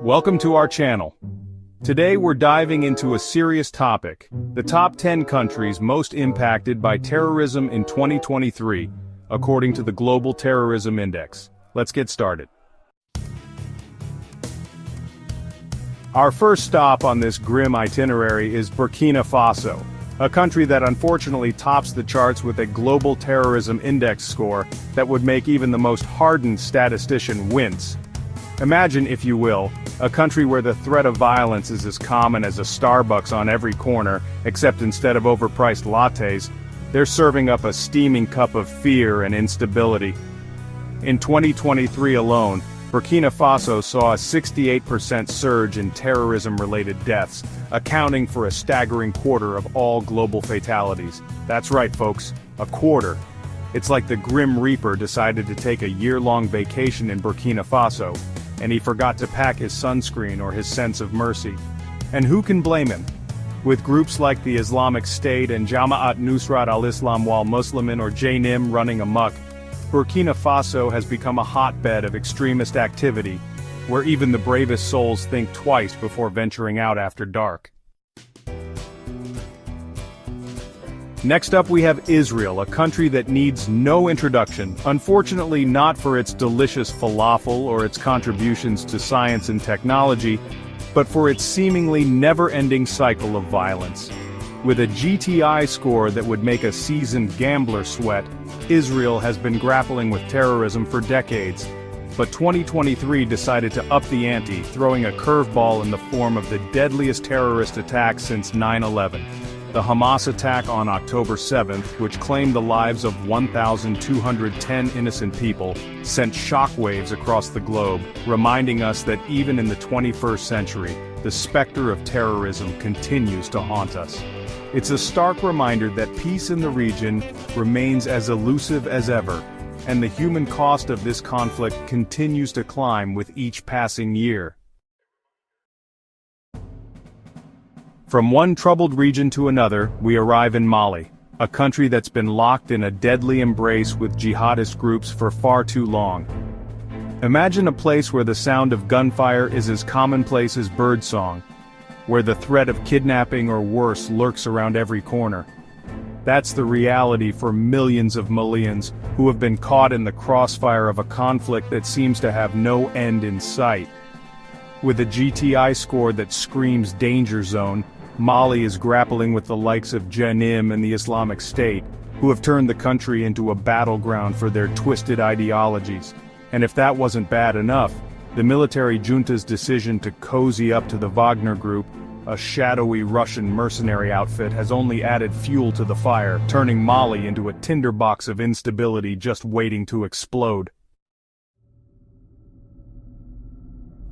Welcome to our channel. Today we're diving into a serious topic, the top 10 countries most impacted by terrorism in 2023, according to the Global Terrorism Index. Let's get started. Our first stop on this grim itinerary is Burkina Faso, a country that unfortunately tops the charts with a Global Terrorism Index score that would make even the most hardened statistician wince. Imagine, if you will, a country where the threat of violence is as common as a Starbucks on every corner, except instead of overpriced lattes, they're serving up a steaming cup of fear and instability. In 2023 alone, Burkina Faso saw a 68% surge in terrorism-related deaths, accounting for a staggering quarter of all global fatalities. That's right, folks, a quarter. It's like the Grim Reaper decided to take a year-long vacation in Burkina Faso, and he forgot to pack his sunscreen or his sense of mercy. And who can blame him? With groups like the Islamic State and Jama'at Nusrat al-Islam wal Muslimin or JNIM running amok, Burkina Faso has become a hotbed of extremist activity, where even the bravest souls think twice before venturing out after dark. Next up we have Israel, a country that needs no introduction, unfortunately not for its delicious falafel or its contributions to science and technology, but for its seemingly never-ending cycle of violence. With a GTI score that would make a seasoned gambler sweat, Israel has been grappling with terrorism for decades. But 2023 decided to up the ante, throwing a curveball in the form of the deadliest terrorist attack since 9/11. The Hamas attack on October 7th, which claimed the lives of 1,210 innocent people, sent shockwaves across the globe, reminding us that even in the 21st century, the specter of terrorism continues to haunt us. It's a stark reminder that peace in the region remains as elusive as ever, and the human cost of this conflict continues to climb with each passing year. From one troubled region to another, we arrive in Mali, a country that's been locked in a deadly embrace with jihadist groups for far too long. Imagine a place where the sound of gunfire is as commonplace as birdsong, where the threat of kidnapping or worse lurks around every corner. That's the reality for millions of Malians who have been caught in the crossfire of a conflict that seems to have no end in sight. With a GTI score that screams danger zone, Mali is grappling with the likes of JNIM and the Islamic State, who have turned the country into a battleground for their twisted ideologies. And if that wasn't bad enough, the military junta's decision to cozy up to the Wagner Group, a shadowy Russian mercenary outfit, has only added fuel to the fire, turning Mali into a tinderbox of instability just waiting to explode.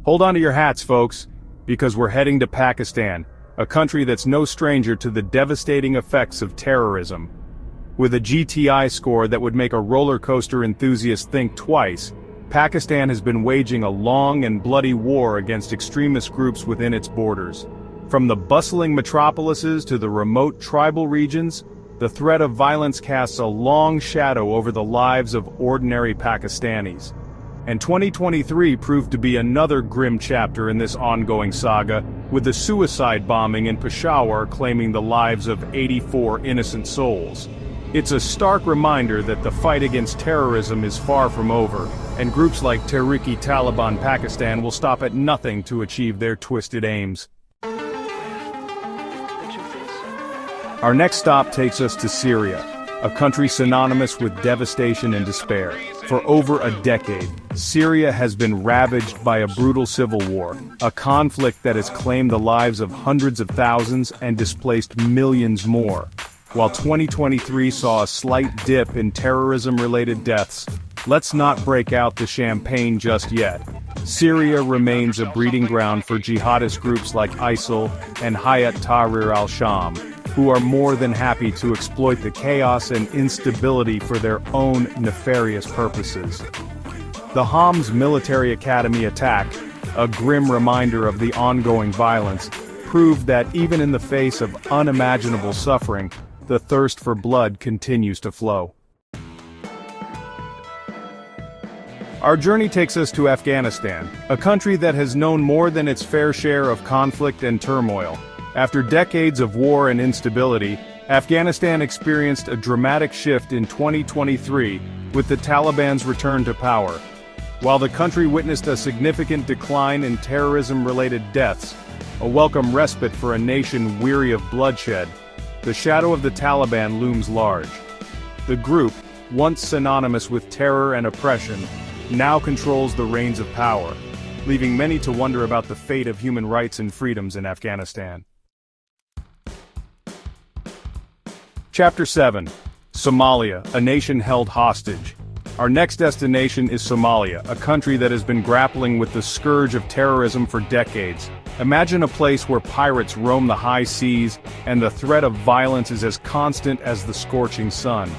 Hold on to your hats, folks, because we're heading to Pakistan, a country that's no stranger to the devastating effects of terrorism. With a GTI score that would make a roller coaster enthusiast think twice, Pakistan has been waging a long and bloody war against extremist groups within its borders. From the bustling metropolises to the remote tribal regions, the threat of violence casts a long shadow over the lives of ordinary Pakistanis. And 2023 proved to be another grim chapter in this ongoing saga, with the suicide bombing in Peshawar claiming the lives of 84 innocent souls. It's a stark reminder that the fight against terrorism is far from over, and groups like Tehrik-e-Taliban Pakistan will stop at nothing to achieve their twisted aims. Our next stop takes us to Syria, a country synonymous with devastation and despair. For over a decade, Syria has been ravaged by a brutal civil war, a conflict that has claimed the lives of hundreds of thousands and displaced millions more. While 2023 saw a slight dip in terrorism-related deaths, let's not break out the champagne just yet. Syria remains a breeding ground for jihadist groups like ISIL and Hayat Tahrir al-Sham, who are more than happy to exploit the chaos and instability for their own nefarious purposes. The Homs military academy attack, a grim reminder of the ongoing violence, proved that even in the face of unimaginable suffering, the thirst for blood continues to flow. Our journey takes us to Afghanistan, a country that has known more than its fair share of conflict and turmoil. After decades of war and instability, Afghanistan experienced a dramatic shift in 2023 with the Taliban's return to power. While the country witnessed a significant decline in terrorism-related deaths, a welcome respite for a nation weary of bloodshed, the shadow of the Taliban looms large. The group, once synonymous with terror and oppression, now controls the reins of power, leaving many to wonder about the fate of human rights and freedoms in Afghanistan. Chapter 7. Somalia, a nation held hostage. Our next destination is Somalia, a country that has been grappling with the scourge of terrorism for decades. Imagine a place where pirates roam the high seas, and the threat of violence is as constant as the scorching sun.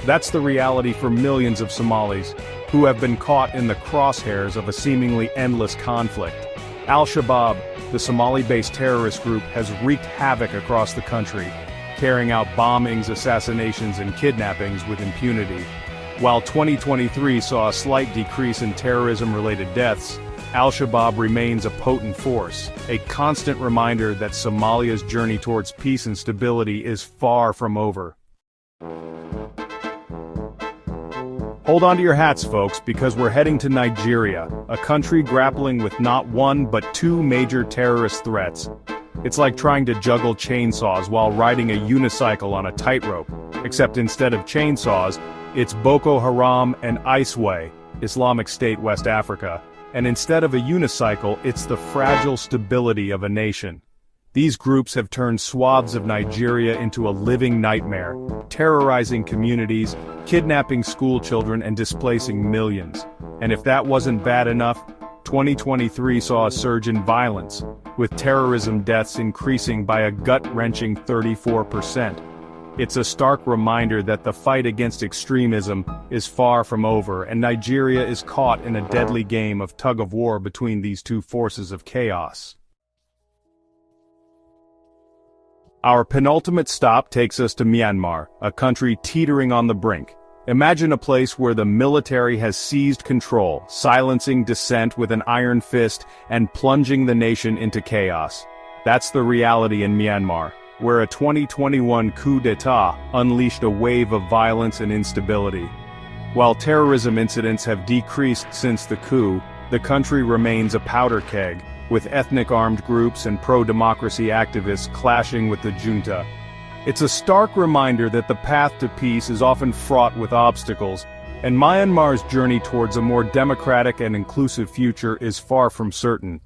That's the reality for millions of Somalis, who have been caught in the crosshairs of a seemingly endless conflict. Al-Shabaab, the Somali-based terrorist group, has wreaked havoc across the country, carrying out bombings, assassinations, and kidnappings with impunity. While 2023 saw a slight decrease in terrorism-related deaths, Al-Shabaab remains a potent force, a constant reminder that Somalia's journey towards peace and stability is far from over. Hold on to your hats, folks, because we're heading to Nigeria, a country grappling with not one but two major terrorist threats. It's like trying to juggle chainsaws while riding a unicycle on a tightrope, except instead of chainsaws, it's Boko Haram and ISWAY, Islamic State West Africa, and instead of a unicycle, it's the fragile stability of a nation. These groups have turned swaths of Nigeria into a living nightmare, terrorizing communities, kidnapping school children and displacing millions. And if that wasn't bad enough, 2023 saw a surge in violence, with terrorism deaths increasing by a gut-wrenching 34%. It's a stark reminder that the fight against extremism is far from over, and Nigeria is caught in a deadly game of tug-of-war between these two forces of chaos. Our penultimate stop takes us to Myanmar, a country teetering on the brink. Imagine a place where the military has seized control, silencing dissent with an iron fist and plunging the nation into chaos. That's the reality in Myanmar, where a 2021 coup d'etat unleashed a wave of violence and instability. While terrorism incidents have decreased since the coup, the country remains a powder keg, with ethnic armed groups and pro-democracy activists clashing with the junta. It's a stark reminder that the path to peace is often fraught with obstacles, and Myanmar's journey towards a more democratic and inclusive future is far from certain.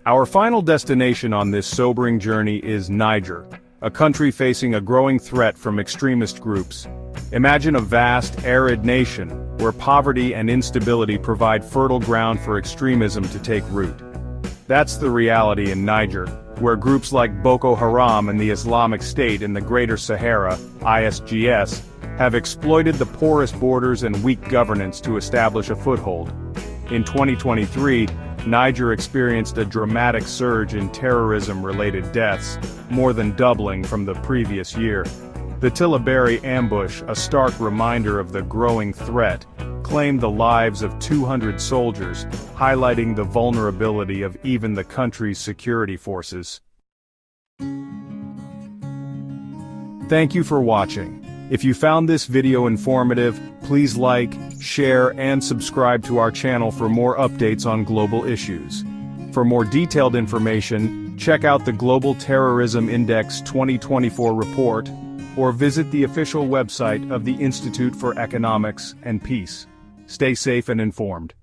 Our final destination on this sobering journey is Niger, a country facing a growing threat from extremist groups. Imagine a vast, arid nation, where poverty and instability provide fertile ground for extremism to take root. That's the reality in Niger, where groups like Boko Haram and the Islamic State in the Greater Sahara, ISGS, have exploited the porous borders and weak governance to establish a foothold. In 2023, Niger experienced a dramatic surge in terrorism-related deaths, more than doubling from the previous year. The Tilaberi ambush, a stark reminder of the growing threat, claimed the lives of 200 soldiers, highlighting the vulnerability of even the country's security forces. Thank you for watching. If you found this video informative, please like, share, and subscribe to our channel for more updates on global issues. For more detailed information, check out the Global Terrorism Index 2024 report, or visit the official website of the Institute for Economics and Peace. Stay safe and informed.